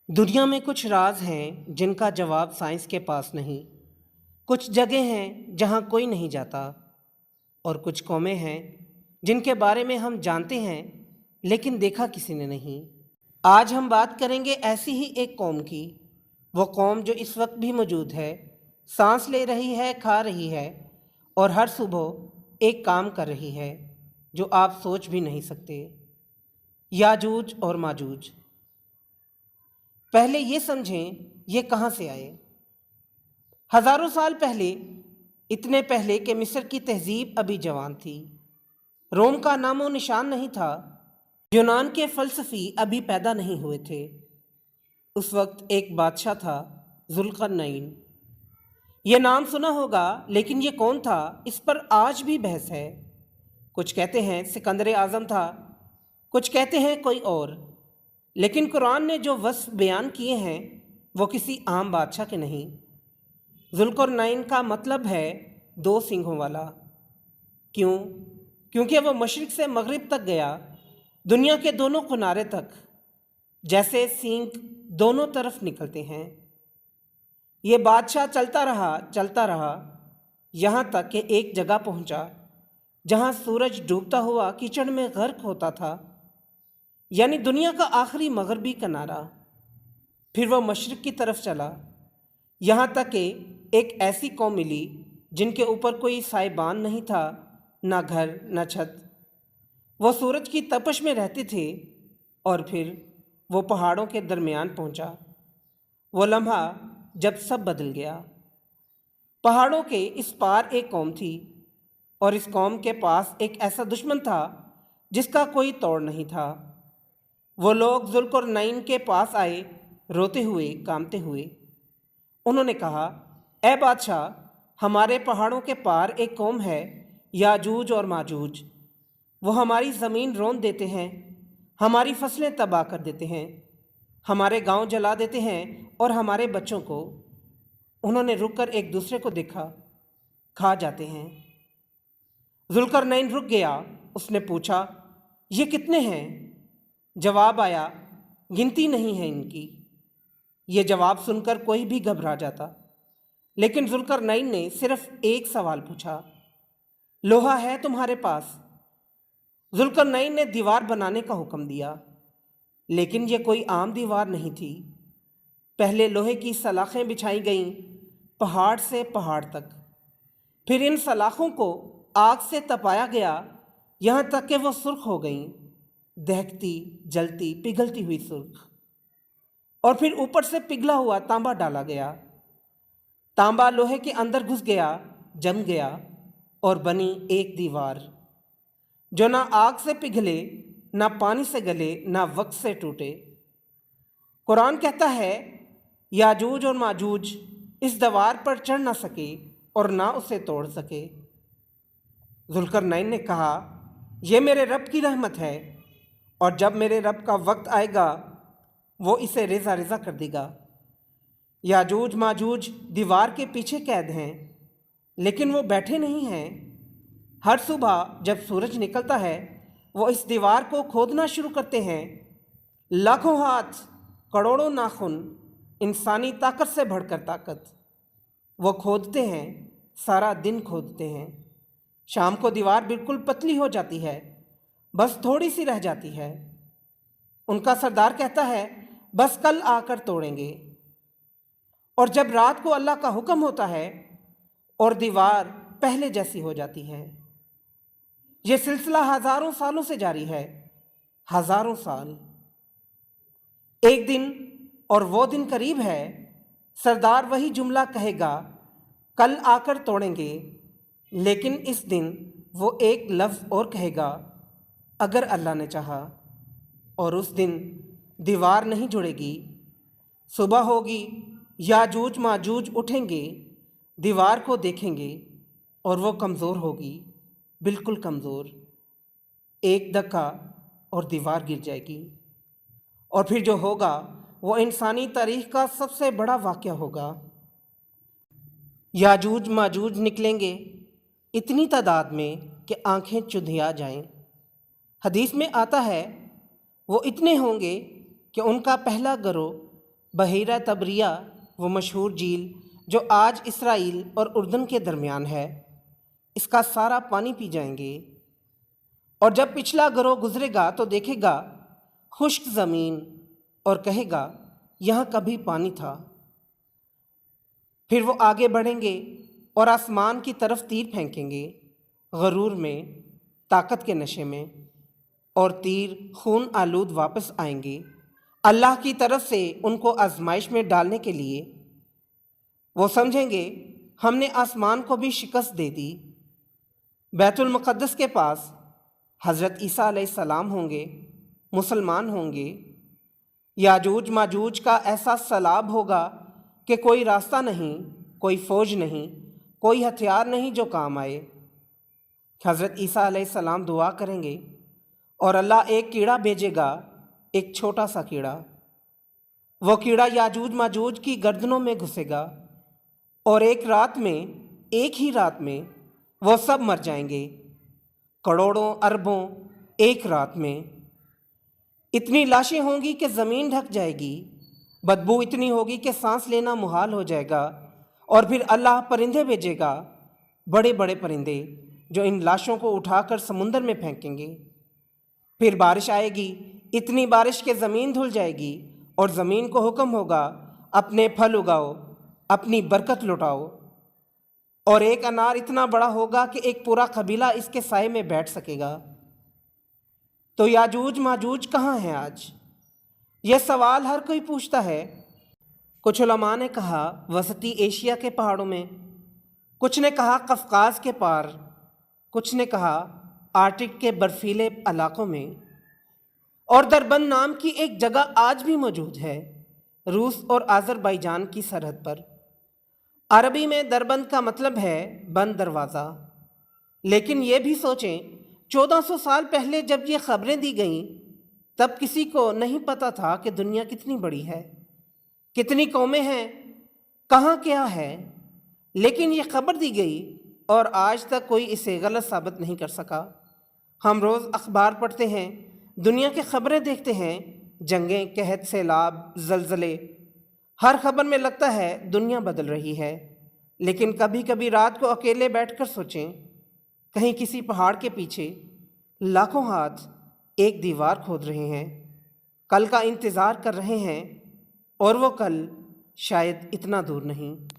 دنیا میں کچھ راز ہیں جن کا جواب سائنس کے پاس نہیں۔ کچھ جگہیں ہیں جہاں کوئی نہیں جاتا، اور کچھ قومیں ہیں جن کے بارے میں ہم جانتے ہیں لیکن دیکھا کسی نے نہیں۔ آج ہم بات کریں گے ایسی ہی ایک قوم کی، وہ قوم جو اس وقت بھی موجود ہے، سانس لے رہی ہے، کھا رہی ہے، اور ہر صبح ایک کام کر رہی ہے جو آپ سوچ بھی نہیں سکتے۔ یاجوج اور ماجوج۔ پہلے یہ سمجھیں یہ کہاں سے آئے۔ ہزاروں سال پہلے، اتنے پہلے کہ مصر کی تہذیب ابھی جوان تھی، روم کا نام و نشان نہیں تھا، یونان کے فلسفی ابھی پیدا نہیں ہوئے تھے، اس وقت ایک بادشاہ تھا، ذوالقرنین۔ یہ نام سنا ہوگا، لیکن یہ کون تھا اس پر آج بھی بحث ہے۔ کچھ کہتے ہیں سکندر اعظم تھا، کچھ کہتے ہیں کوئی اور، لیکن قرآن نے جو وصف بیان کیے ہیں وہ کسی عام بادشاہ کے نہیں۔ ذوالقرنین کا مطلب ہے دو سینگوں والا۔ کیوں؟ کیونکہ وہ مشرق سے مغرب تک گیا، دنیا کے دونوں کنارے تک، جیسے سینگ دونوں طرف نکلتے ہیں۔ یہ بادشاہ چلتا رہا یہاں تک کہ ایک جگہ پہنچا جہاں سورج ڈوبتا ہوا کیچڑ میں غرق ہوتا تھا، یعنی دنیا کا آخری مغربی کنارہ۔ پھر وہ مشرق کی طرف چلا، یہاں تک کہ ایک ایسی قوم ملی جن کے اوپر کوئی سائبان نہیں تھا، نہ گھر نہ چھت۔ وہ سورج کی تپش میں رہتے تھے، اور پھر وہ پہاڑوں کے درمیان پہنچا۔ وہ لمحہ جب سب بدل گیا۔ پہاڑوں کے اس پار ایک قوم تھی، اور اس قوم کے پاس ایک ایسا دشمن تھا جس کا کوئی توڑ نہیں تھا۔ وہ لوگ ذوالقرنین کے پاس آئے، روتے ہوئے، کانپتے ہوئے۔ انہوں نے کہا، اے بادشاہ، ہمارے پہاڑوں کے پار ایک قوم ہے، یاجوج اور ماجوج۔ وہ ہماری زمین رون دیتے ہیں، ہماری فصلیں تباہ کر دیتے ہیں، ہمارے گاؤں جلا دیتے ہیں اور ہمارے بچوں کو۔ انہوں نے رک کر ایک دوسرے کو دیکھا، کھا جاتے ہیں۔ ذوالقرنین رک گیا، اس نے پوچھا، یہ کتنے ہیں؟ جواب آیا، گنتی نہیں ہے ان کی۔ یہ جواب سن کر کوئی بھی گھبرا جاتا، لیکن ذوالقرنین نے صرف ایک سوال پوچھا، لوہا ہے تمہارے پاس؟ ذوالقرنین نے دیوار بنانے کا حکم دیا، لیکن یہ کوئی عام دیوار نہیں تھی۔ پہلے لوہے کی سلاخیں بچھائی گئیں پہاڑ سے پہاڑ تک، پھر ان سلاخوں کو آگ سے تپایا گیا یہاں تک کہ وہ سرخ ہو گئیں، دہکتی، جلتی، پگھلتی ہوئی سرخ۔ اور پھر اوپر سے پگھلا ہوا تانبا ڈالا گیا۔ تانبا لوہے کے اندر گھس گیا، جم گیا، اور بنی ایک دیوار جو نہ آگ سے پگھلے، نہ پانی سے گلے، نہ وقت سے ٹوٹے۔ قرآن کہتا ہے، یاجوج اور ماجوج اس دیوار پر چڑھ نہ سکے اور نہ اسے توڑ سکے۔ ذوالقرنین نے کہا، یہ میرے رب کی رحمت ہے، اور جب میرے رب کا وقت آئے گا وہ اسے ریزہ ریزہ کر دے گا۔ یاجوج ماجوج دیوار کے پیچھے قید ہیں، لیکن وہ بیٹھے نہیں ہیں۔ ہر صبح جب سورج نکلتا ہے وہ اس دیوار کو کھودنا شروع کرتے ہیں۔ لاکھوں ہاتھ، کروڑوں ناخن، انسانی طاقت سے بڑھ کر طاقت۔ وہ کھودتے ہیں، سارا دن کھودتے ہیں۔ شام کو دیوار بالکل پتلی ہو جاتی ہے، بس تھوڑی سی رہ جاتی ہے۔ ان کا سردار کہتا ہے، بس کل آ کر توڑیں گے۔ اور جب رات کو اللہ کا حکم ہوتا ہے اور دیوار پہلے جیسی ہو جاتی ہے۔ یہ سلسلہ ہزاروں سالوں سے جاری ہے، ہزاروں سال۔ ایک دن، اور وہ دن قریب ہے، سردار وہی جملہ کہے گا، کل آ کر توڑیں گے، لیکن اس دن وہ ایک لفظ اور کہے گا، اگر اللہ نے چاہا۔ اور اس دن دیوار نہیں جڑے گی۔ صبح ہوگی، یاجوج ماجوج اٹھیں گے، دیوار کو دیکھیں گے، اور وہ کمزور ہوگی، بالکل کمزور۔ ایک دھکا اور دیوار گر جائے گی، اور پھر جو ہوگا وہ انسانی تاریخ کا سب سے بڑا واقعہ ہوگا۔ یاجوج ماجوج نکلیں گے اتنی تعداد میں کہ آنکھیں چندھیا جائیں۔ حدیث میں آتا ہے، وہ اتنے ہوں گے کہ ان کا پہلا گروہ بحیرہ تبریہ، وہ مشہور جھیل جو آج اسرائیل اور اردن کے درمیان ہے، اس کا سارا پانی پی جائیں گے۔ اور جب پچھلا گروہ گزرے گا تو دیکھے گا خشک زمین اور کہے گا یہاں کبھی پانی تھا۔ پھر وہ آگے بڑھیں گے اور آسمان کی طرف تیر پھینکیں گے، غرور میں، طاقت کے نشے میں، اور تیر خون آلود واپس آئیں گے اللہ کی طرف سے ان کو آزمائش میں ڈالنے کے لیے۔ وہ سمجھیں گے ہم نے آسمان کو بھی شکست دے دی۔ بیت المقدس کے پاس حضرت عیسیٰ علیہ السلام ہوں گے، مسلمان ہوں گے۔ یاجوج ماجوج کا ایسا سیلاب ہوگا کہ کوئی راستہ نہیں، کوئی فوج نہیں، کوئی ہتھیار نہیں جو کام آئے۔ حضرت عیسیٰ علیہ السلام دعا کریں گے اور اللہ ایک کیڑا بھیجے گا، ایک چھوٹا سا کیڑا۔ وہ کیڑا یاجوج ماجوج کی گردنوں میں گھسے گا اور ایک ہی رات میں وہ سب مر جائیں گے، کروڑوں اربوں ایک رات میں۔ اتنی لاشیں ہوں گی کہ زمین ڈھک جائے گی، بدبو اتنی ہوگی کہ سانس لینا محال ہو جائے گا۔ اور پھر اللہ پرندے بھیجے گا، بڑے بڑے پرندے، جو ان لاشوں کو اٹھا کر سمندر میں پھینکیں گے۔ پھر بارش آئے گی، اتنی بارش کہ زمین دھل جائے گی، اور زمین کو حکم ہوگا اپنے پھل اگاؤ، اپنی برکت لٹاؤ۔ اور ایک انار اتنا بڑا ہوگا کہ ایک پورا قبیلہ اس کے سائے میں بیٹھ سکے گا۔ تو یاجوج ماجوج کہاں ہیں آج؟ یہ سوال ہر کوئی پوچھتا ہے۔ کچھ علماء نے کہا وسطی ایشیا کے پہاڑوں میں، کچھ نے کہا قفقاز کے پار، کچھ نے کہا آرکٹک کے برفیلے علاقوں میں، اور دربند نام کی ایک جگہ آج بھی موجود ہے، روس اور آذربائیجان کی سرحد پر۔ عربی میں دربند کا مطلب ہے بند دروازہ۔ لیکن یہ بھی سوچیں، 1400 سال پہلے جب یہ خبریں دی گئیں تب کسی کو نہیں پتہ تھا کہ دنیا کتنی بڑی ہے، کتنی قومیں ہیں، کہاں کیا ہے۔ لیکن یہ خبر دی گئی اور آج تک کوئی اسے غلط ثابت نہیں کر سکا۔ ہم روز اخبار پڑھتے ہیں، دنیا کی خبریں دیکھتے ہیں، جنگیں، قحط، سیلاب، زلزلے، ہر خبر میں لگتا ہے دنیا بدل رہی ہے۔ لیکن کبھی کبھی رات کو اکیلے بیٹھ کر سوچیں، کہیں کسی پہاڑ کے پیچھے لاکھوں ہاتھ ایک دیوار کھود رہے ہیں، کل کا انتظار کر رہے ہیں، اور وہ کل شاید اتنا دور نہیں۔